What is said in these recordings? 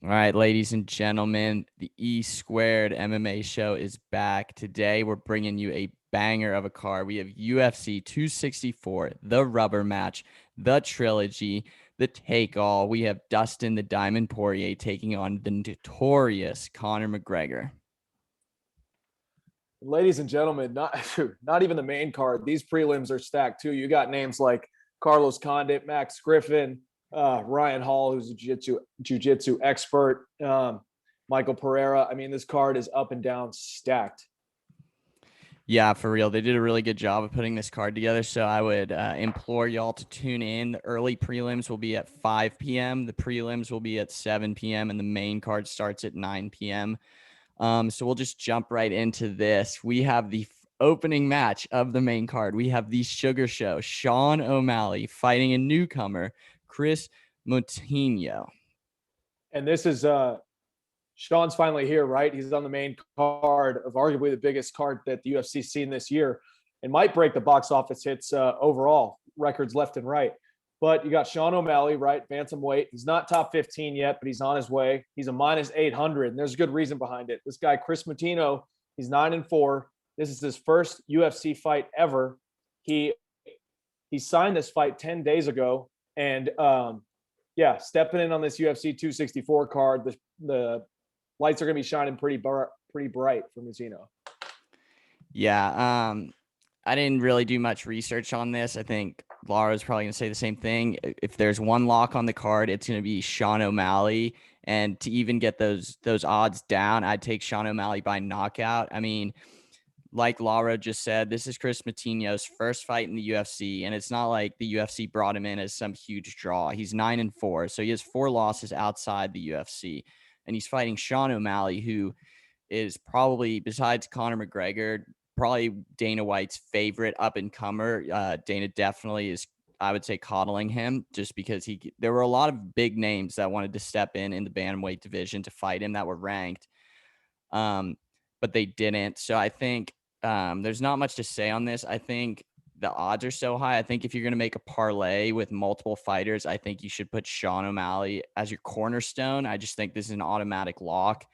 All right, ladies and gentlemen, the E Squared MMA show is back. Today, we're bringing you a banger of a card. We have UFC 264, the rubber match, the trilogy, the take all. We have Dustin the Diamond Poirier taking on the notorious Conor McGregor. Ladies and gentlemen, not even the main card. These prelims are stacked too. You got names like Carlos Condit, Max Griffin, Ryan Hall, who's a jiu-jitsu expert, Michael Pereira. I mean, this card is up and down stacked. Yeah, for real. They did a really good job of putting this card together. So I would implore y'all to tune in. The early prelims will be at 5 p.m. The prelims will be at 7 p.m. And the main card starts at 9 p.m. So we'll just jump right into this. We have the opening match of the main card. We have the Sugar Show, Sean O'Malley fighting a newcomer, Chris Moutinho. And this is Sean's finally here, right? He's on the main card of arguably the biggest card that the UFC's seen this year and might break the box office hits overall, records left and right. But you got Sean O'Malley, right? Bantamweight. He's not top 15 yet, but he's on his way. He's a minus 800, and there's a good reason behind it. This guy, Chris Moutinho, he's 9-4. This is his first UFC fight ever. He signed this fight 10 days ago, and stepping in on this UFC 264 card, the lights are going to be shining pretty bright for Moutinho. Yeah, I didn't really do much research on this. I think Laro is probably going to say the same thing. If there's one lock on the card, it's going to be Sean O'Malley. And to even get those odds down, I'd take Sean O'Malley by knockout. I mean, like Laro just said, this is Chris Moutinho's first fight in the UFC, and it's not like the UFC brought him in as some huge draw. He's 9-4, so he has 4 losses outside the UFC, and he's fighting Sean O'Malley, who is probably, besides Conor McGregor, probably Dana White's favorite up-and-comer. Dana definitely is, I would say, coddling him just because there were a lot of big names that wanted to step in the bantamweight division to fight him that were ranked, but they didn't. So I think there's not much to say on this. I think the odds are so high. I think if you're going to make a parlay with multiple fighters, I think you should put Sean O'Malley as your cornerstone. I just think this is an automatic lock.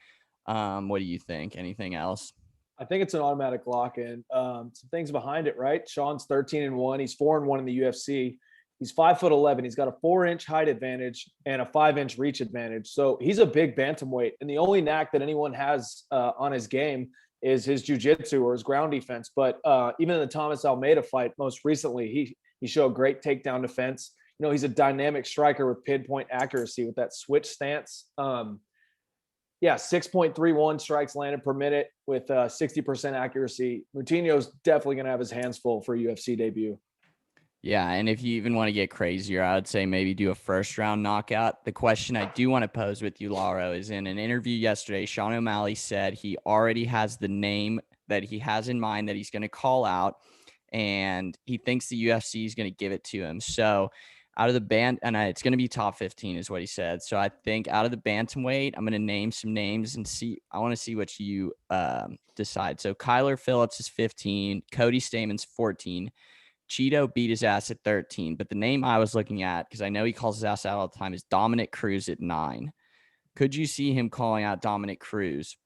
What do you think? Anything else? I think it's an automatic lock in. Some things behind it, right? Sean's 13-1. He's 4-1 in the UFC. He's 5'11". He's got a 4-inch height advantage and a 5-inch reach advantage. So he's a big bantamweight. And the only knack that anyone has on his game is his jiu-jitsu or his ground defense. But even in the Thomas Almeida fight most recently, he showed great takedown defense. You know, he's a dynamic striker with pinpoint accuracy with that switch stance. 6.31 strikes landed per minute with 60% accuracy. Moutinho's definitely going to have his hands full for a UFC debut. Yeah, and if you even want to get crazier, I would say maybe do a first-round knockout. The question I do want to pose with you, Laro, is in an interview yesterday, Sean O'Malley said he already has the name that he has in mind that he's going to call out, and he thinks the UFC is going to give it to him. So out of the band, and it's going to be top 15 is what he said. So I think out of the bantamweight, I'm going to name some names and see. I want to see what you decide. So Kyler Phillips is 15, Cody Stamen's 14. Cheeto beat his ass at 13, but the name I was looking at, because I know he calls his ass out all the time, is Dominic Cruz at 9. Could you see him calling out Dominic Cruz?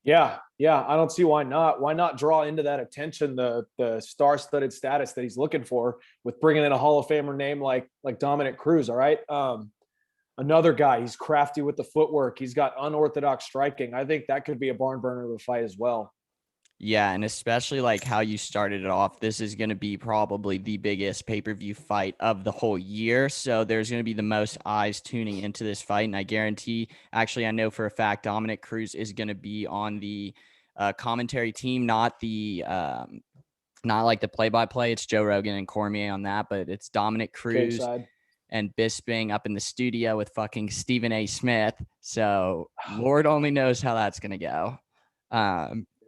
Yeah, I don't see why not. Why not draw into that attention the star-studded status that he's looking for with bringing in a Hall of Famer name like Dominic Cruz, all right? Another guy, he's crafty with the footwork. He's got unorthodox striking. I think that could be a barn burner of a fight as well. Yeah, and especially like how you started it off, this is going to be probably the biggest pay-per-view fight of the whole year. So there's going to be the most eyes tuning into this fight. And I guarantee, actually, I know for a fact, Dominic Cruz is going to be on the commentary team, not like the play-by-play. It's Joe Rogan and Cormier on that, but it's Dominic Cruz and Bisping up in the studio with fucking Stephen A. Smith. So Lord only knows how that's going to go.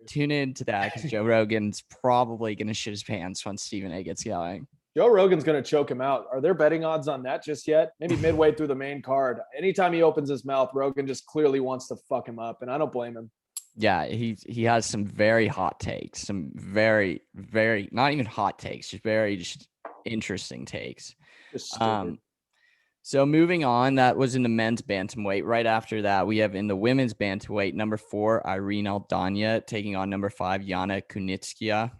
Tune into that because Joe Rogan's probably going to shit his pants when Stephen A gets going. Joe Rogan's going to choke him out. Are there betting odds on that just yet? Maybe midway through the main card. Anytime he opens his mouth, Rogan just clearly wants to fuck him up, and I don't blame him. Yeah, he has some very hot takes, some very, very, not even hot takes, just very interesting takes. So moving on, that was in the men's bantamweight. Right after that, we have in the women's bantamweight, number 4, Irene Aldana taking on number 5, Yana Kunitskaya.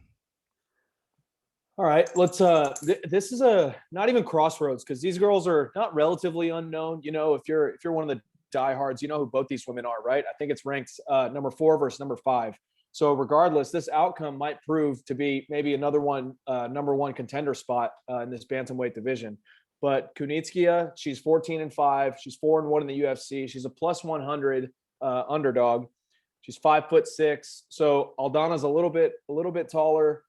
All right, let's this is a not even crossroads because these girls are not relatively unknown. You know, if you're one of the diehards, you know who both these women are, right? I think it's ranked number 4 versus number 5. So regardless, this outcome might prove to be maybe another one number 1 contender spot in this bantamweight division. But Kunitskaya, she's 14-5. She's 4-1 in the UFC. She's a plus 100 underdog. She's 5'6". So Aldana's a little bit taller.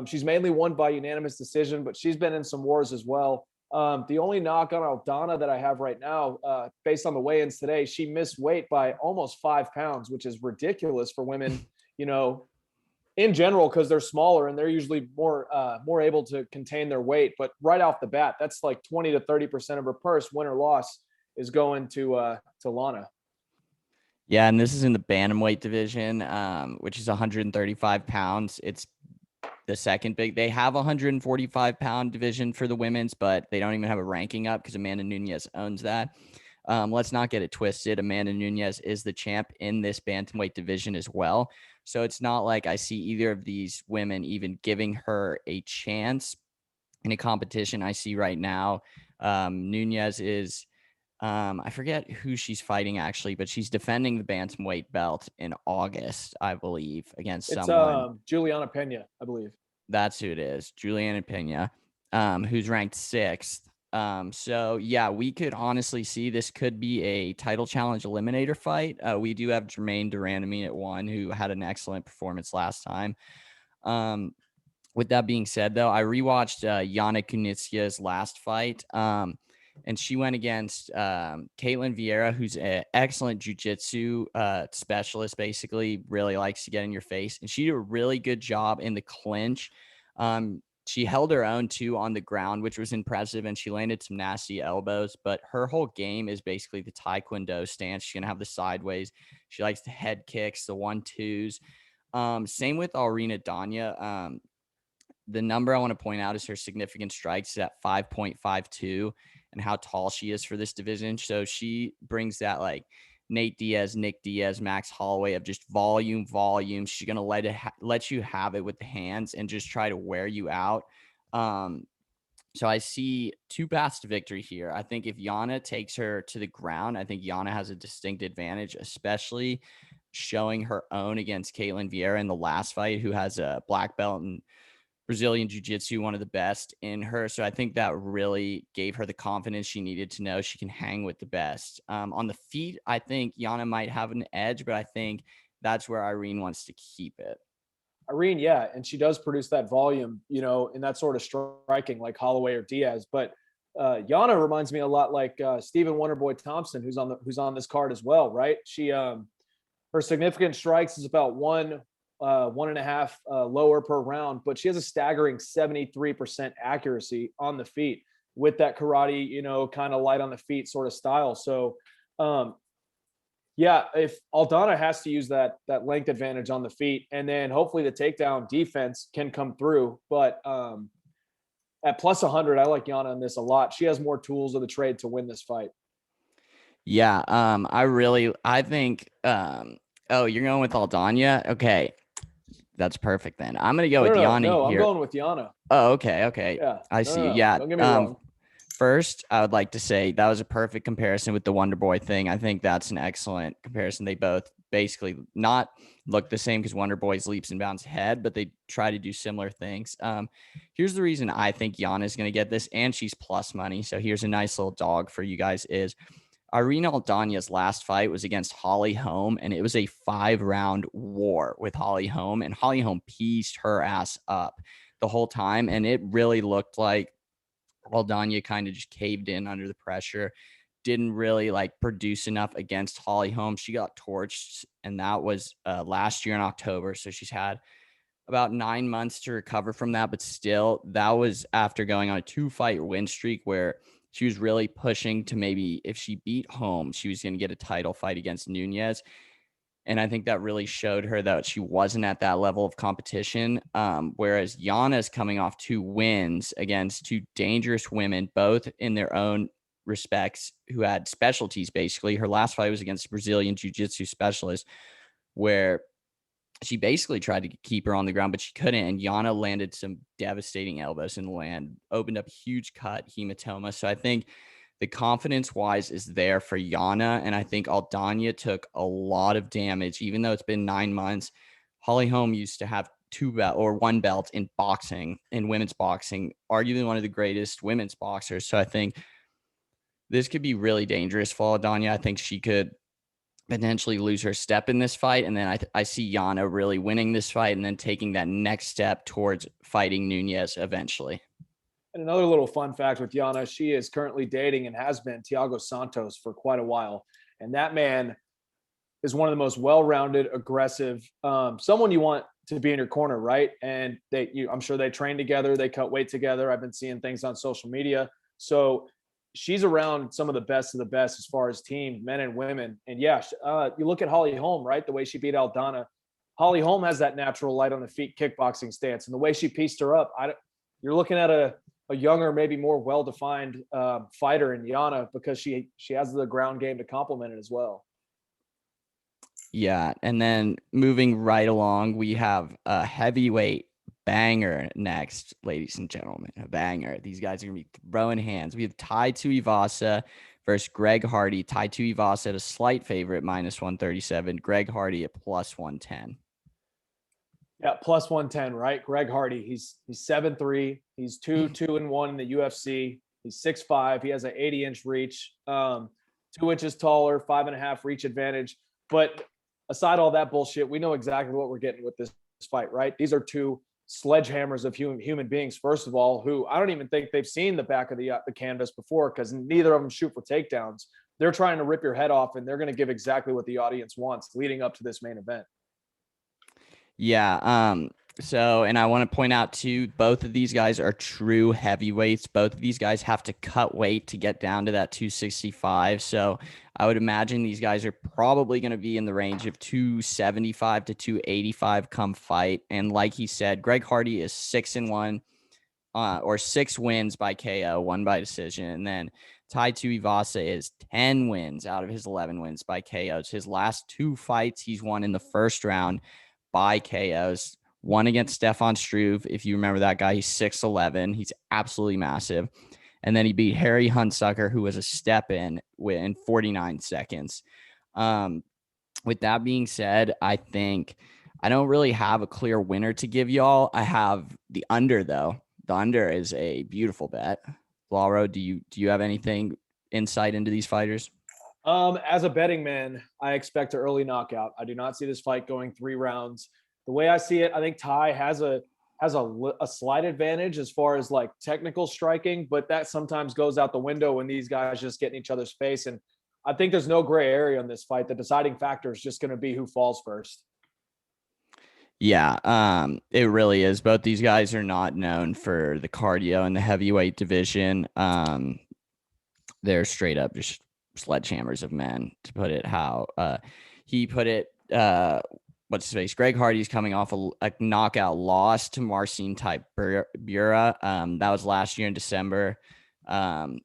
She's mainly won by unanimous decision, but she's been in some wars as well. The only knock on Aldana that I have right now, based on the weigh-ins today, she missed weight by almost 5 pounds, which is ridiculous for women, you know, in general, because they're smaller and they're usually more able to contain their weight. But right off the bat, that's like 20 to 30% of her purse, win or loss, is going to Lana. Yeah, and this is in the bantamweight division, which is 135 pounds. It's the second big. They have a 145-pound division for the women's, but they don't even have a ranking up because Amanda Nunes owns that. Let's not get it twisted. Amanda Nunes is the champ in this bantamweight division as well. So it's not like I see either of these women even giving her a chance in a competition I see right now. Nunes is, I forget who she's fighting actually, but she's defending the bantamweight belt in August, I believe, against someone. Juliana Pena, I believe. That's who it is, Juliana Pena, who's ranked 6th. So yeah, we could honestly see this could be a title challenge eliminator fight. We do have Jermaine Duranamine at 1, who had an excellent performance last time. With that being said, though, I rewatched Yana Kunitskaya's last fight, and she went against Caitlin Vieira, who's an excellent jiu-jitsu specialist, basically really likes to get in your face. And she did a really good job in the clinch. She held her own, too, on the ground, which was impressive, and she landed some nasty elbows. But her whole game is basically the Taekwondo stance. She's going to have the sideways. She likes the head kicks, the 1-2s. Same with Irene Aldana. The number I want to point out is her significant strikes at 5.52 and how tall she is for this division. So she brings that like Nate Diaz, Nick Diaz, Max Holloway of just volume. She's going to let you have it with the hands and just try to wear you out. So I see 2 paths to victory here. I think if Yana takes her to the ground, I think Yana has a distinct advantage, especially showing her own against Caitlin Vieira in the last fight, who has a black belt and Brazilian jiu-jitsu, one of the best in her. So I think that really gave her the confidence she needed to know she can hang with the best. On the feet, I think Yana might have an edge, but I think that's where Irene wants to keep it. Irene, yeah, and she does produce that volume, you know, in that sort of striking like Holloway or Diaz. But Yana reminds me a lot like Stephen Wonderboy Thompson, who's on this card as well, right? She her significant strikes is about 1.5 lower per round, but she has a staggering 73% accuracy on the feet with that karate, you know, kind of light on the feet sort of style. So, yeah, if Aldana has to use that length advantage on the feet, and then hopefully the takedown defense can come through. But at plus 100, I like Yana in this a lot. She has more tools of the trade to win this fight. Yeah, I think. Oh, you're going with Aldana? Okay. That's perfect then. I'm going to go with Yana No, here. I'm going with Yana. Oh, okay. Yeah. I see. Yeah. Don't get me wrong. First, I would like to say that was a perfect comparison with the Wonder Boy thing. I think that's an excellent comparison. They both basically not look the same because Wonder Boy's leaps and bounds ahead, but they try to do similar things. Here's the reason I think Yana is going to get this, and she's plus money. So here's a nice little dog for you guys is Irene Aldana's last fight was against Holly Holm, and it was a 5-round war with Holly Holm, and Holly Holm pieced her ass up the whole time, and it really looked like Aldana kind of just caved in under the pressure, didn't really like produce enough against Holly Holm. She got torched, and that was last year in October, so she's had about 9 months to recover from that, but still, that was after going on a 2-fight win streak where she was really pushing to maybe if she beat Holm, she was going to get a title fight against Nunes. And I think that really showed her that she wasn't at that level of competition. Whereas Yana is coming off 2 wins against 2 dangerous women, both in their own respects who had specialties. Basically, her last fight was against a Brazilian jiu-jitsu specialist, where she basically tried to keep her on the ground, but she couldn't. And Yana landed some devastating elbows in the land, opened up a huge cut, hematoma. So I think the confidence wise is there for Yana. And I think Aldana took a lot of damage, even though it's been 9 months. Holly Holm used to have one belt in boxing, in women's boxing, arguably one of the greatest women's boxers. So I think this could be really dangerous for Aldana. I think she could potentially lose her step in this fight. And then I see Yana really winning this fight and then taking that next step towards fighting Nunes eventually. And another little fun fact with Yana, she is currently dating and has been Thiago Santos for quite a while. And that man is one of the most well-rounded, aggressive, someone you want to be in your corner, right? And I'm sure they train together, they cut weight together. I've been seeing things on social media. So she's around some of the best as far as team, men and women. And yeah, you look at Holly Holm, right? The way she beat Aldana. Holly Holm has that natural light on the feet kickboxing stance. And the way she pieced her up, you're looking at a younger, maybe more well-defined fighter in Yana, because she has the ground game to complement it as well. Yeah. And then moving right along, we have a heavyweight banger next, ladies and gentlemen. A banger. These guys are going to be throwing hands. We have Tai Tuivasa versus Greg Hardy. Tai Tuivasa at a slight favorite, -137. Greg Hardy at +110. Yeah, +110, right? Greg Hardy, he's 7'3", he's 2-1 in the UFC. He's 6'5". He has an 80-inch reach, 2 inches taller, 5.5 reach advantage. But aside all that bullshit, we know exactly what we're getting with this fight, right? These are two sledgehammers of human beings, first of all, who I don't even think they've seen the back of the canvas before, because neither of them shoot for takedowns. They're trying to rip your head off, and they're going to give exactly what the audience wants leading up to this main event. Yeah. So, and I want to point out too, both of these guys are true heavyweights. Both of these guys have to cut weight to get down to that 265. So I would imagine these guys are probably going to be in the range of 275 to 285 come fight. And like he said, Greg Hardy is 6-1, or 6 wins by KO, 1 by decision. And then Tai Tuivasa is 10 wins out of his 11 wins by KOs. His last 2 fights he's won in the first round by KOs. One against Stefan Struve. If you remember that guy, he's 6'11". He's absolutely massive. And then he beat Harry Hunsucker, who was a step in 49 seconds. With that being said, I think I don't really have a clear winner to give y'all. I have the under, though. The under is a beautiful bet. Laro, do you have anything insight into these fighters? As a betting man, I expect an early knockout. I do not see this fight going 3 rounds. The way I see it, I think Tai has a slight advantage as far as like technical striking, but that sometimes goes out the window when these guys just get in each other's face. And I think there's no gray area on this fight. The deciding factor is just going to be who falls first. Yeah, it really is. Both these guys are not known for the cardio in the heavyweight division. They're straight up just sledgehammers of men, to put it how he put it. What's his face? Greg Hardy's coming off a knockout loss to Marcin Tybura. That was last year in December. And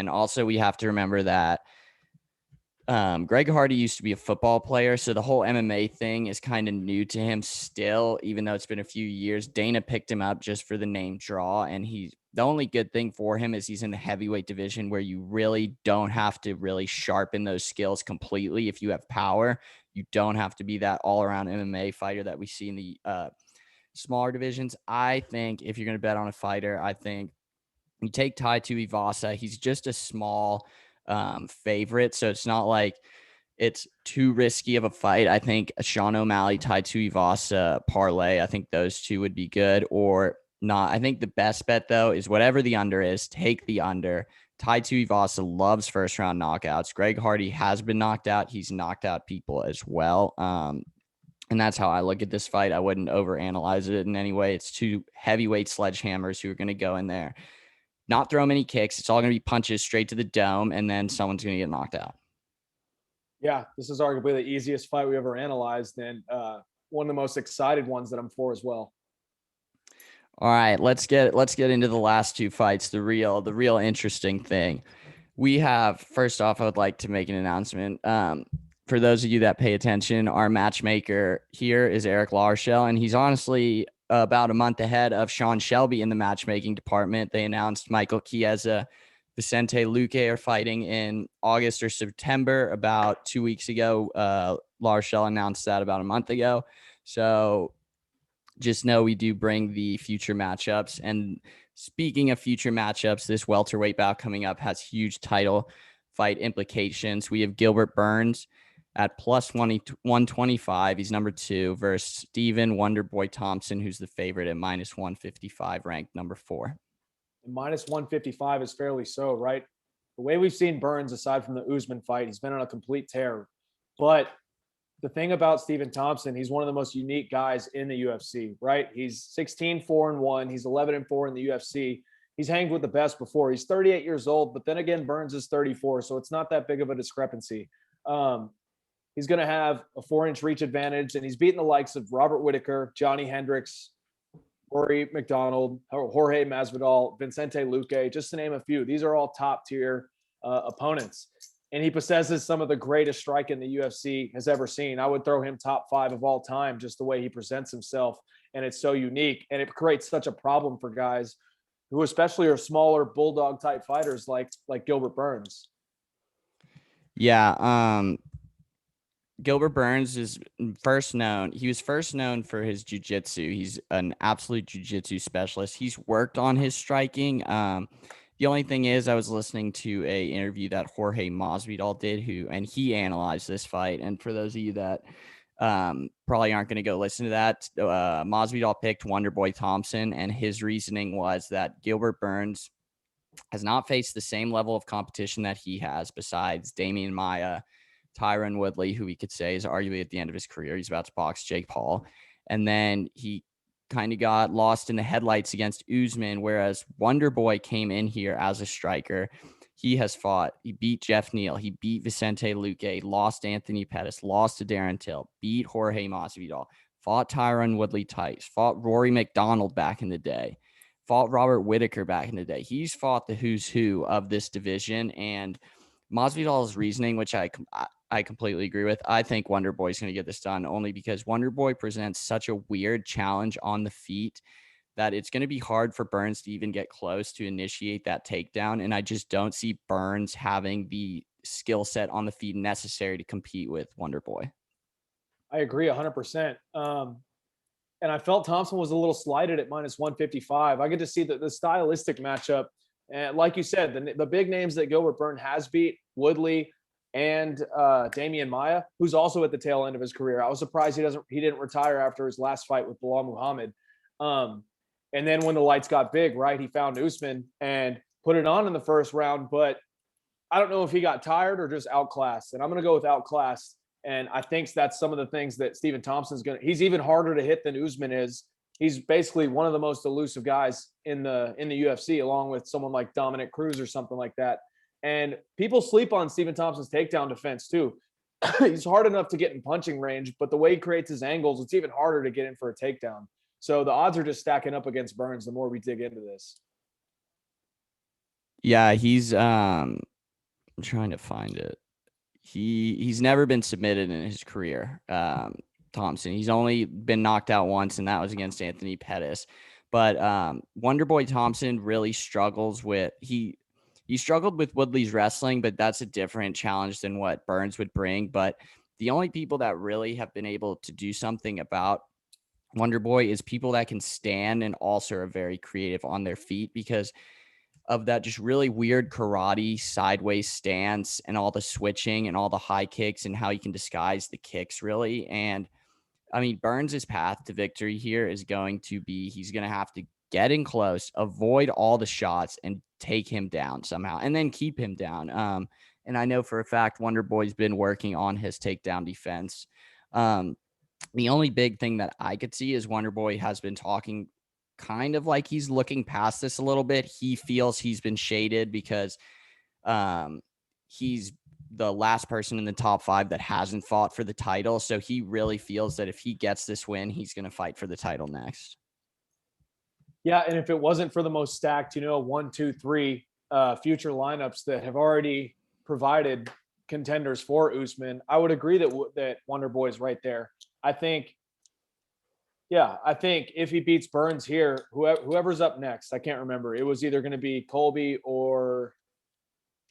also we have to remember that Greg Hardy used to be a football player, so the whole MMA thing is kind of new to him still, even though it's been a few years. Dana picked him up just for the name draw, and the only good thing for him is he's in the heavyweight division where you really don't have to really sharpen those skills completely. If you have power, you don't have to be that all-around MMA fighter that we see in the smaller divisions. I think if you're going to bet on a fighter, I think you take Tai Tuivasa. He's just a small favorite, so it's not like it's too risky of a fight. I think a Sean O'Malley, Tai Tuivasa parlay, I think those two would be good, or not. I think the best bet, though, is whatever the under is, take the under. Tai Tuivasa loves first round knockouts. Greg Hardy has been knocked out. He's knocked out people as well. And that's how I look at this fight. I wouldn't overanalyze it in any way. It's 2 heavyweight sledgehammers who are going to go in there, not throw many kicks. It's all going to be punches straight to the dome, and then someone's going to get knocked out. Yeah, this is arguably the easiest fight we ever analyzed, and one of the most excited ones that I'm for as well. All right, let's get into the last 2 fights. The real interesting thing. We have, first off, I would like to make an announcement. For those of you that pay attention, our matchmaker here is Eric Larshell, and he's honestly about a month ahead of Sean Shelby in the matchmaking department. They announced Michael Chiesa, Vicente Luque are fighting in August or September. About 2 weeks ago, Larshell announced that about a month ago. So just know we do bring the future matchups. And speaking of future matchups, this welterweight bout coming up has huge title fight implications. We have Gilbert Burns at plus 125. He's number 2 versus Steven Wonderboy Thompson, who's the favorite at minus 155, ranked number 4. And minus 155 is fairly so, right? The way we've seen Burns, aside from the Usman fight, he's been on a complete tear. But the thing about Stephen Thompson, he's one of the most unique guys in the UFC, right? He's 16-4-1. He's 11-4 in the UFC. He's hanged with the best before. He's 38 years old, but then again, Burns is 34, so it's not that big of a discrepancy. He's going to have a 4-inch reach advantage, and he's beaten the likes of Robert Whittaker, Johnny Hendricks, Rory McDonald, Jorge Masvidal, Vicente Luque, just to name a few. These are all top-tier opponents. And he possesses some of the greatest striking the UFC has ever seen. I would throw him top 5 of all time, just the way he presents himself. And it's so unique. And it creates such a problem for guys who especially are smaller bulldog type fighters like Gilbert Burns. Yeah. Gilbert Burns is first known. He was first known for his jiu-jitsu. He's an absolute jiu-jitsu specialist. He's worked on his striking. The only thing is, I was listening to a interview that Jorge Masvidal did, and he analyzed this fight. And for those of you that probably aren't going to go listen to that, Masvidal picked Wonderboy Thompson, and his reasoning was that Gilbert Burns has not faced the same level of competition that he has, besides Damian Maia, Tyron Woodley, who we could say is arguably at the end of his career. He's about to box Jake Paul. And then he kind of got lost in the headlights against Usman, whereas Wonderboy came in here as a striker. He has fought. He beat Jeff Neal. He beat Vicente Luque, lost Anthony Pettis, lost to Darren Till, beat Jorge Masvidal, fought Tyron Woodley Tice, fought Rory McDonald back in the day, fought Robert Whittaker back in the day. He's fought the who's who of this division, and Masvidal's reasoning, which I completely agree with. I think Wonderboy is going to get this done only because Wonderboy presents such a weird challenge on the feet that it's going to be hard for Burns to even get close to initiate that takedown. And I just don't see Burns having the skill set on the feet necessary to compete with Wonderboy. I agree 100%. And I felt Thompson was a little slighted at minus 155. I get to see the stylistic matchup. And like you said, the big names that Gilbert Burns has beat, Woodley and Damian Maia, who's also at the tail end of his career. I was surprised he didn't retire after his last fight with Bilal Muhammad. And then when the lights got big, right, he found Usman and put it on in the first round. But I don't know if he got tired or just outclassed. And I'm going to go with outclassed. And I think that's some of the things that Stephen Thompson's going to – he's even harder to hit than Usman is. He's basically one of the most elusive guys in the UFC, along with someone like Dominic Cruz or something like that. And people sleep on Stephen Thompson's takedown defense too. He's hard enough to get in punching range, but the way he creates his angles, it's even harder to get in for a takedown. So the odds are just stacking up against Burns the more we dig into this. Yeah, he's I'm trying to find it. He's never been submitted in his career. Thompson. He's only been knocked out once, and that was against Anthony Pettis. But Wonderboy Thompson really struggles with he struggled with Woodley's wrestling, but that's a different challenge than what Burns would bring. But the only people that really have been able to do something about Wonderboy is people that can stand and also are very creative on their feet because of that just really weird karate sideways stance and all the switching and all the high kicks and how you can disguise the kicks really. And I mean, Burns' path to victory here is going to be, he's going to have to get in close, avoid all the shots and take him down somehow and then keep him down. And I know for a fact, Wonderboy's been working on his takedown defense. The only big thing that I could see is Wonderboy has been talking kind of like he's looking past this a little bit. He feels he's been shaded because he's the last person in the top 5 that hasn't fought for the title. So he really feels that if he gets this win, he's going to fight for the title next. Yeah. And if it wasn't for the most stacked, 1, 2, 3 future lineups that have already provided contenders for Usman, I would agree that Wonder Boy's right there. I think if he beats Burns here, whoever's up next, I can't remember. It was either going to be Colby or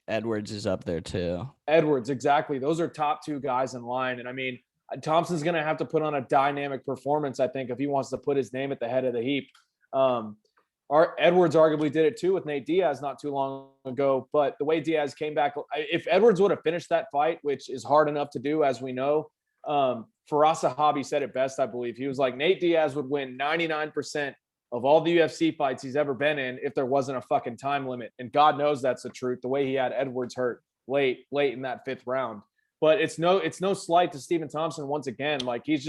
Edwards is up there too. Edwards, exactly. Those are top two guys in line. And I mean, Thompson's going to have to put on a dynamic performance, I think, if he wants to put his name at the head of the heap. Edwards arguably did it too with Nate Diaz not too long ago. But the way Diaz came back, if Edwards would have finished that fight, which is hard enough to do, as we know, Faraz Sahabi said it best, I believe. He was like, Nate Diaz would win 99% of all the UFC fights he's ever been in if there wasn't a fucking time limit. And God knows that's the truth, the way he had Edwards hurt late in that 5th round. But it's no slight to Stephen Thompson once again. Like he's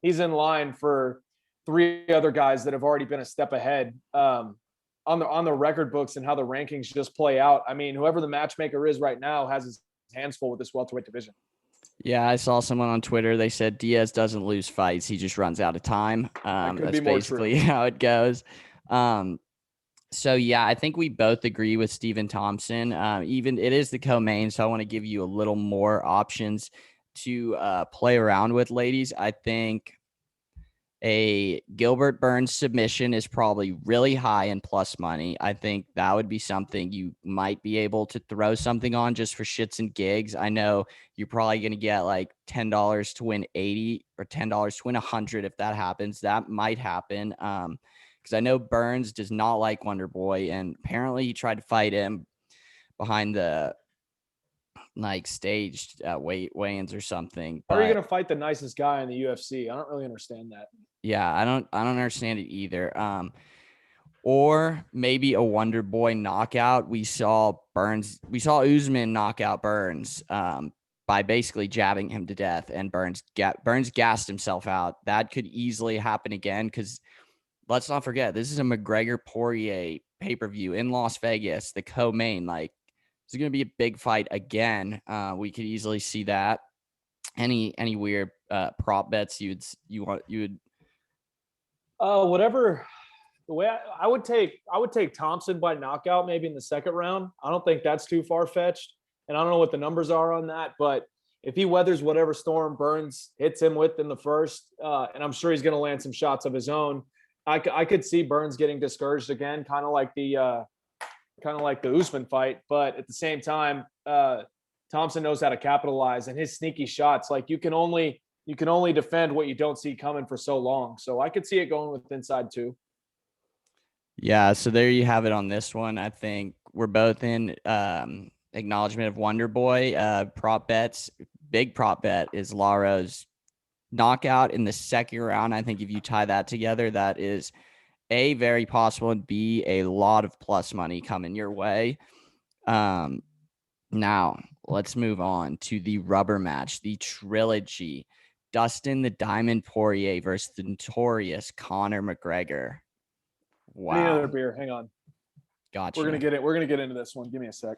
in line for 3 other guys that have already been a step ahead on the record books and how the rankings just play out. I mean, whoever the matchmaker is right now has his hands full with this welterweight division. Yeah, I saw someone on Twitter. They said Diaz doesn't lose fights; he just runs out of time. That's basically how it goes. So yeah, I think we both agree with Stephen Thompson. Even it is the co-main, so I want to give you a little more options to play around with, ladies. I think a Gilbert Burns submission is probably really high in plus money. I think that would be something you might be able to throw something on just for shits and gigs. I know you're probably going to get like $10 to win 80 or $10 to win 100 if that happens. That might happen. Because I know Burns does not like Wonder Boy, and apparently he tried to fight him behind the like staged weigh-ins or something. How are you going to fight the nicest guy in the UFC? I don't really understand that. Yeah, I don't understand it either. Or maybe a Wonder Boy knockout. We saw Usman knock out Burns by basically jabbing him to death, and Burns gassed himself out. That could easily happen again, because let's not forget, this is a McGregor Poirier pay-per-view in Las Vegas, the co-main. Like, it's going to be a big fight again. We could easily see that. Any weird prop bets you would whatever. The way I would take Thompson by knockout maybe in the 2nd round. I don't think that's too far-fetched, and I don't know what the numbers are on that, but if he weathers whatever storm Burns hits him with in the 1st, and I'm sure he's going to land some shots of his own, I could see Burns getting discouraged again, kind of like the Usman fight. But at the same time, Thompson knows how to capitalize, and his sneaky shots, like you can only defend what you don't see coming for so long. So I could see it going with inside 2. Yeah, so there you have it on this one. I think we're both in acknowledgement of Wonder Boy. Prop bets, big prop bet is Laro's knockout in the 2nd round. I think if you tie that together, that is A, very possible, and B, a lot of plus money coming your way. Now, let's move on to the rubber match, the trilogy. Dustin the Diamond Poirier versus the notorious Conor McGregor. Wow. I need another beer. Hang on. Gotcha. We're gonna get into this one. Give me a sec.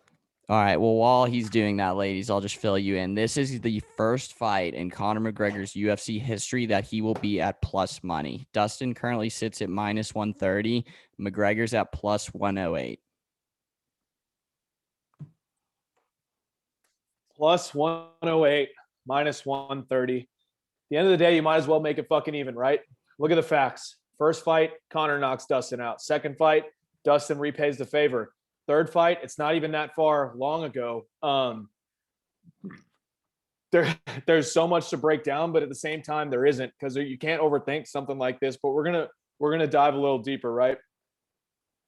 All right. Well, while he's doing that, ladies, I'll just fill you in. This is the first fight in Conor McGregor's UFC history that he will be at plus money. Dustin currently sits at minus 130. McGregor's at plus 108. Plus 108, minus 130. At the end of the day, you might as well make it fucking even, right? Look at the facts. First fight, Conor knocks Dustin out. Second fight, Dustin repays the favor. Third fight, it's not even that far long ago. There's so much to break down, but at the same time, there isn't, because you can't overthink something like this. But we're gonna dive a little deeper, right?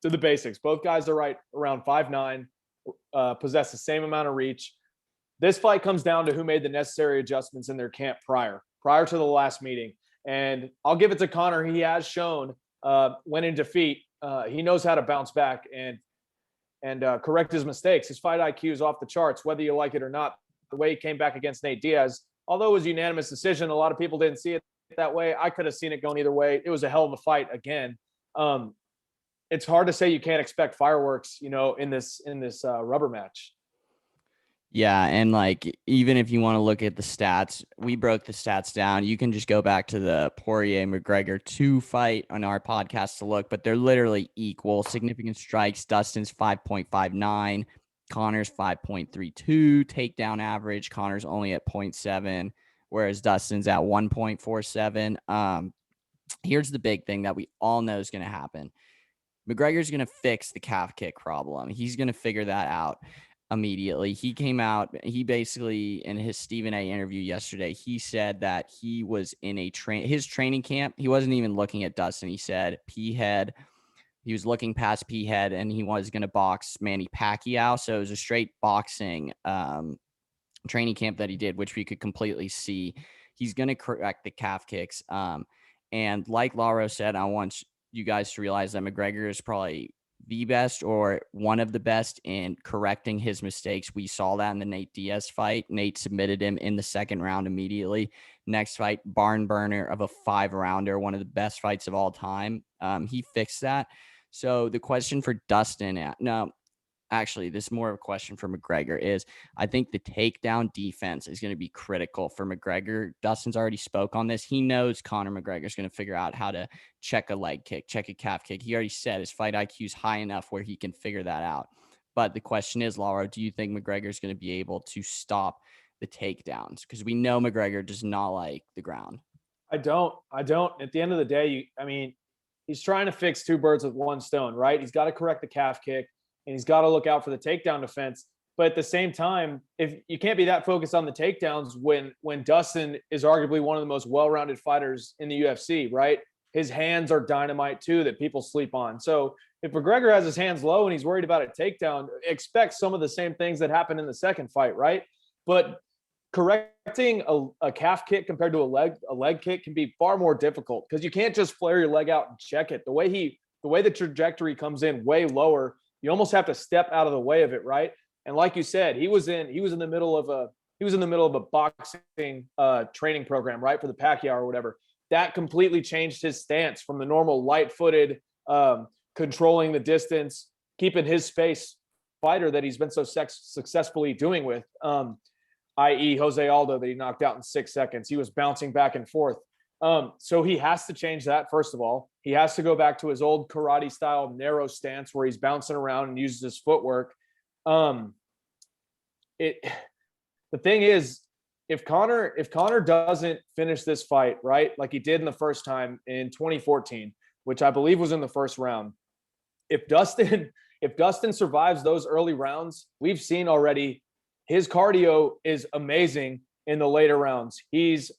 To the basics. Both guys are right around 5'9", possess the same amount of reach. This fight comes down to who made the necessary adjustments in their camp prior to the last meeting. And I'll give it to Conor. He has shown when in defeat, he knows how to bounce back and correct his mistakes. His fight IQ is off the charts, whether you like it or not. The way he came back against Nate Diaz, although it was a unanimous decision, a lot of people didn't see it that way. I could have seen it going either way. It was a hell of a fight again. It's hard to say you can't expect fireworks, in this rubber match. Yeah, and like even if you want to look at the stats, we broke the stats down. You can just go back to the Poirier McGregor 2 fight on our podcast to look, but they're literally equal. Significant strikes, Dustin's 5.59, Connor's 5.32, takedown average, Connor's only at 0.7, whereas Dustin's at 1.47. Here's the big thing that we all know is going to happen. McGregor's going to fix the calf kick problem. He's going to figure that out immediately. He came out, he basically, in his Stephen A interview yesterday, he said that he was in his training camp. He wasn't even looking at Dustin. He said P head. He was looking past P head and he was going to box Manny Pacquiao. So it was a straight boxing training camp that he did, which we could completely see. He's going to correct the calf kicks. And like Laro said, I want you guys to realize that McGregor is probably the best or one of the best in correcting his mistakes. We saw that in the Nate Diaz fight. Nate submitted him in the second round immediately. Next fight, barn burner of a 5-rounder, one of the best fights of all time. He fixed that. So the question for Dustin, no, actually, this is more of a question for McGregor is I think the takedown defense is going to be critical for McGregor. Dustin's already spoke on this. He knows Conor McGregor is going to figure out how to check a leg kick, check a calf kick. He already said his fight IQ is high enough where he can figure that out. But the question is, Laura, do you think McGregor is going to be able to stop the takedowns? Because we know McGregor does not like the ground. I don't. At the end of the day, he's trying to fix two birds with one stone, right? He's got to correct the calf kick and he's got to look out for the takedown defense. But at the same time, if you can't be that focused on the takedowns when Dustin is arguably one of the most well-rounded fighters in the UFC, right? His hands are dynamite too that people sleep on. So if McGregor has his hands low and he's worried about a takedown, expect some of the same things that happened in the second fight, right? But correcting a calf kick compared to a leg kick can be far more difficult because you can't just flare your leg out and check it. The way the trajectory comes in way lower, you almost have to step out of the way of it, right? And like you said, he was in the middle of a boxing training program, right, for the Pacquiao or whatever. That completely changed his stance from the normal light-footed, controlling the distance, keeping his space fighter that he's been so successfully doing with, i.e. Jose Aldo that he knocked out in 6 seconds. He was bouncing back and forth. So he has to change that, first of all. He has to go back to his old karate style narrow stance where he's bouncing around and uses his footwork. The thing is, if Conor doesn't finish this fight, right, like he did in the first time in 2014, which I believe was in the first round, if Dustin survives those early rounds, we've seen already his cardio is amazing in the later rounds. He's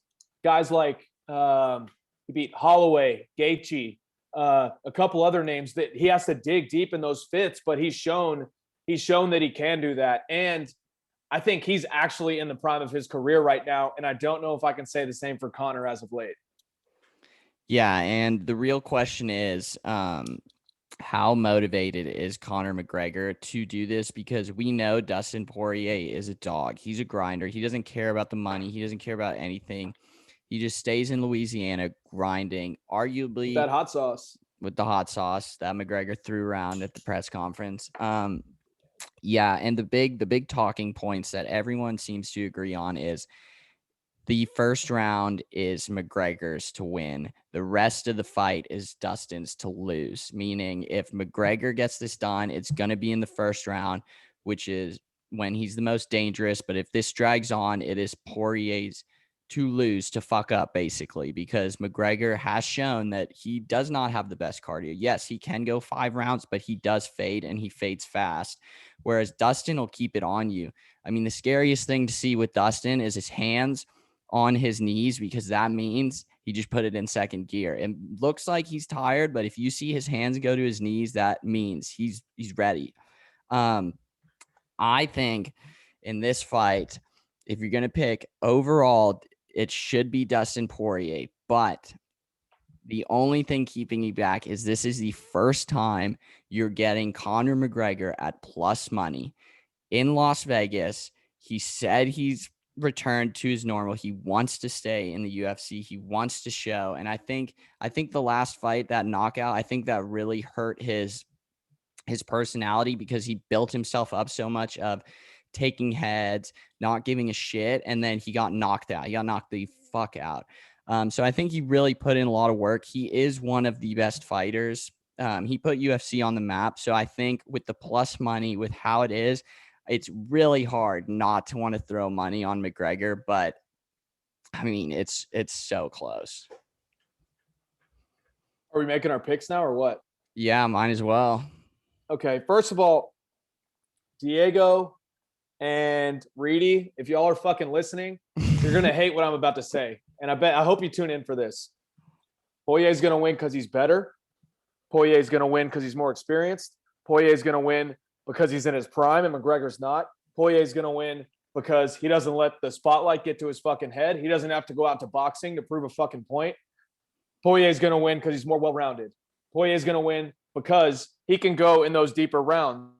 guys like he beat Holloway, Gaethje, a couple other names that he has to dig deep in those fits, but he's shown that he can do that. And I think he's actually in the prime of his career right now. And I don't know if I can say the same for Conor as of late. Yeah, and the real question is, how motivated is Conor McGregor to do this? Because we know Dustin Poirier is a dog. He's a grinder. He doesn't care about the money. He doesn't care about anything. He just stays in Louisiana grinding, arguably That hot sauce. with the hot sauce that McGregor threw around at the press conference. Yeah, and the big talking points that everyone seems to agree on is the first round is McGregor's to win. The rest of the fight is Dustin's to lose, meaning if McGregor gets this done, it's going to be in the first round, which is when he's the most dangerous. But if this drags on, it is Poirier's to lose, to fuck up, basically, because McGregor has shown that he does not have the best cardio. Yes, he can go 5 rounds, but he does fade and he fades fast, whereas Dustin will keep it on you. I mean, the scariest thing to see with Dustin is his hands on his knees, because that means he just put it in second gear. It looks like he's tired, but if you see his hands go to his knees, that means he's ready. I think in this fight, if you're going to pick overall, it should be Dustin Poirier, but the only thing keeping you back is this is the first time you're getting Conor McGregor at plus money in Las Vegas. He said he's returned to his normal. He wants to stay in the UFC. He wants to show. And I think the last fight, that knockout, I think that really hurt his personality, because he built himself up so much of taking heads, not giving a shit, and then he got knocked out. He got knocked the fuck out. So I think he really put in a lot of work. He is one of the best fighters. He put UFC on the map. So I think with the plus money, with how it is, it's really hard not to want to throw money on McGregor. But I mean, it's so close. Are we making our picks now or what? Yeah, mine as well. Okay, first of all, Diego and Reedy, if y'all are fucking listening, you're gonna hate what I'm about to say, and I hope you tune in for this. Poirier's gonna win because he's better. Poirier's gonna win because he's more experienced. Poirier's gonna win because he's in his prime and McGregor's not. Poirier's gonna win because he doesn't let the spotlight get to his fucking head. He doesn't have to go out to boxing to prove a fucking point. Poirier's gonna win because he's more well-rounded. Poirier's gonna win because he can go in those deeper rounds.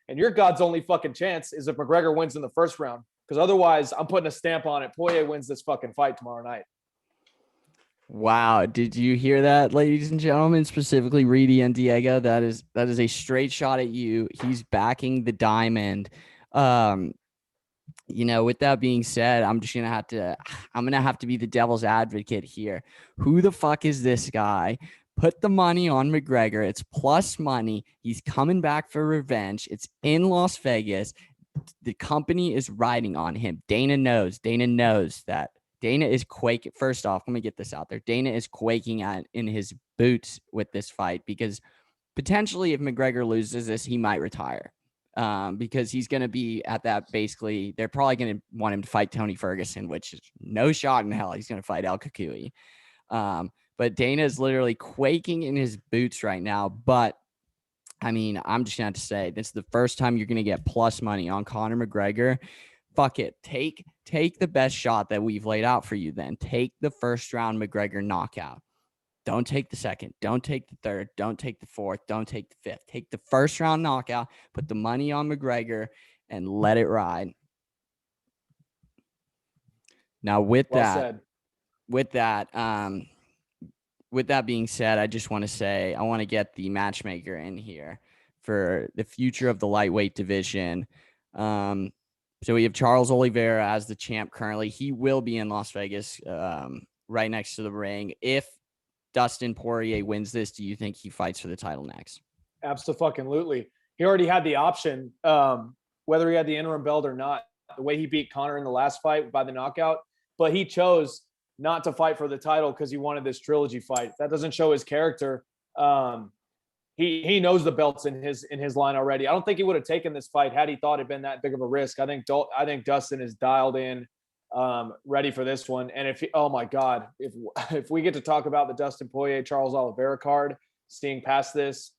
And your God's only fucking chance is if McGregor wins in the first round. Because otherwise, I'm putting a stamp on it. Poirier wins this fucking fight tomorrow night. Wow. Did you hear that, ladies and gentlemen? Specifically Reedy and Diego. That is a straight shot at you. He's backing the diamond. With that being said, I'm gonna have to be the devil's advocate here. Who the fuck is this guy? Put the money on McGregor. It's plus money. He's coming back for revenge. It's in Las Vegas. The company is riding on him. Dana knows that. Dana is quaking. First off, let me get this out there. Dana is quaking in his boots with this fight because potentially if McGregor loses this, he might retire. Because he's going to be at that basically, they're probably going to want him to fight Tony Ferguson, which is no shot in hell he's going to fight El Kukui. But Dana is literally quaking in his boots right now. But I mean, I'm just going to have to say, this is the first time you're going to get plus money on Conor McGregor. Fuck it. Take the best shot that we've laid out for you then. Take the first round McGregor knockout. Don't take the second. Don't take the third. Don't take the fourth. Don't take the fifth. Take the first round knockout. Put the money on McGregor and let it ride. Now, with that being said, I just want to say I want to get the matchmaker in here for the future of the lightweight division. So we have Charles Oliveira as the champ currently. He will be in Las Vegas, right next to the ring. If Dustin Poirier wins this, do you think he fights for the title next? Absolutely. He already had the option, whether he had the interim belt or not, the way he beat Conor in the last fight by the knockout, but he chose not to fight for the title because he wanted this trilogy fight. That doesn't show his character. He knows the belt's in his line already. I don't think he would have taken this fight had he thought it'd been that big of a risk. I think Dustin is dialed in, ready for this one. And oh my God, if we get to talk about the Dustin Poirier Charles Oliveira card, seeing past this,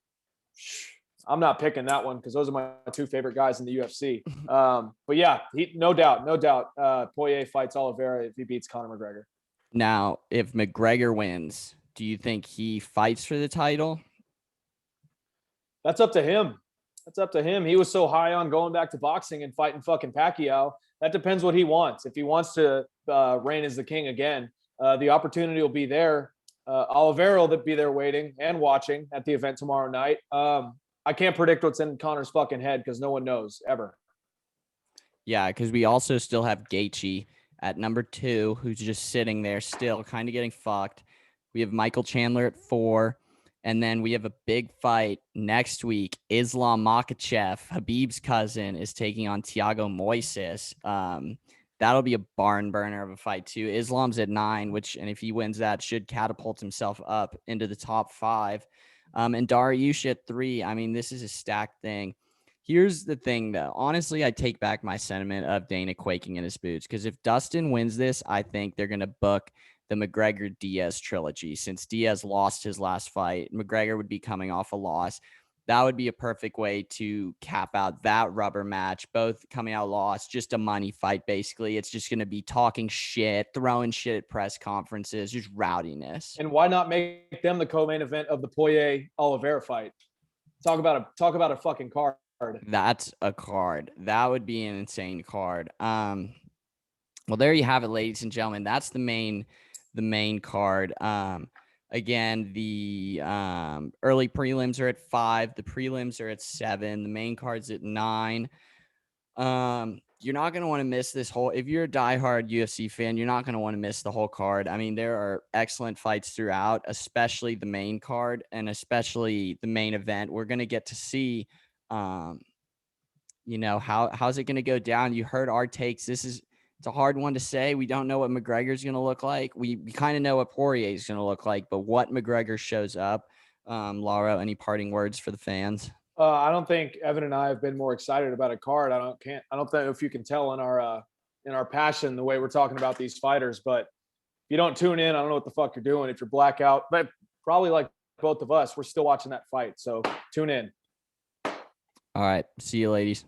I'm not picking that one because those are my two favorite guys in the UFC. But yeah, no doubt, Poirier fights Oliveira if he beats Conor McGregor. Now, if McGregor wins, do you think he fights for the title? That's up to him. He was so high on going back to boxing and fighting fucking Pacquiao. That depends what he wants. If he wants to reign as the king again, the opportunity will be there. Oliveira will be there waiting and watching at the event tomorrow night. I can't predict what's in Conor's fucking head because no one knows ever. Yeah, because we also still have Gaethje at number 2, who's just sitting there still kind of getting fucked. We have Michael Chandler at 4. And then we have a big fight next week. Islam Makhachev, Habib's cousin, is taking on Thiago Moises. That'll be a barn burner of a fight too. Islam's at 9, and if he wins that, should catapult himself up into the top 5. And Dariush at 3. I mean, this is a stacked thing. Here's the thing, though. Honestly, I take back my sentiment of Dana quaking in his boots, because if Dustin wins this, I think they're going to book the McGregor-Diaz trilogy. Since Diaz lost his last fight, McGregor would be coming off a loss. That would be a perfect way to cap out that rubber match, both coming out lost, just a money fight, basically. It's just going to be talking shit, throwing shit at press conferences, just rowdiness. And why not make them the co-main event of the Poirier-Oliveira fight? Talk about a fucking card. That's a card. That would be an insane card. Well, there you have it, ladies and gentlemen. That's the main card. Again, the early prelims are at 5. The prelims are at 7. The main card's at 9. You're not going to want to miss this whole, if you're a diehard UFC fan, you're not going to want to miss the whole card. I mean, there are excellent fights throughout, especially the main card and especially the main event. We're going to get to see, how's it going to go down? You heard our takes. It's a hard one to say. We don't know what McGregor's going to look like. We kind of know what Poirier is going to look like, but what McGregor shows up, Laro, any parting words for the fans? I don't think Evan and I have been more excited about a card. I don't know if you can tell in our passion the way we're talking about these fighters. But if you don't tune in, I don't know what the fuck you're doing. If you're blackout, but probably like both of us, we're still watching that fight. So tune in. All right. See you, ladies.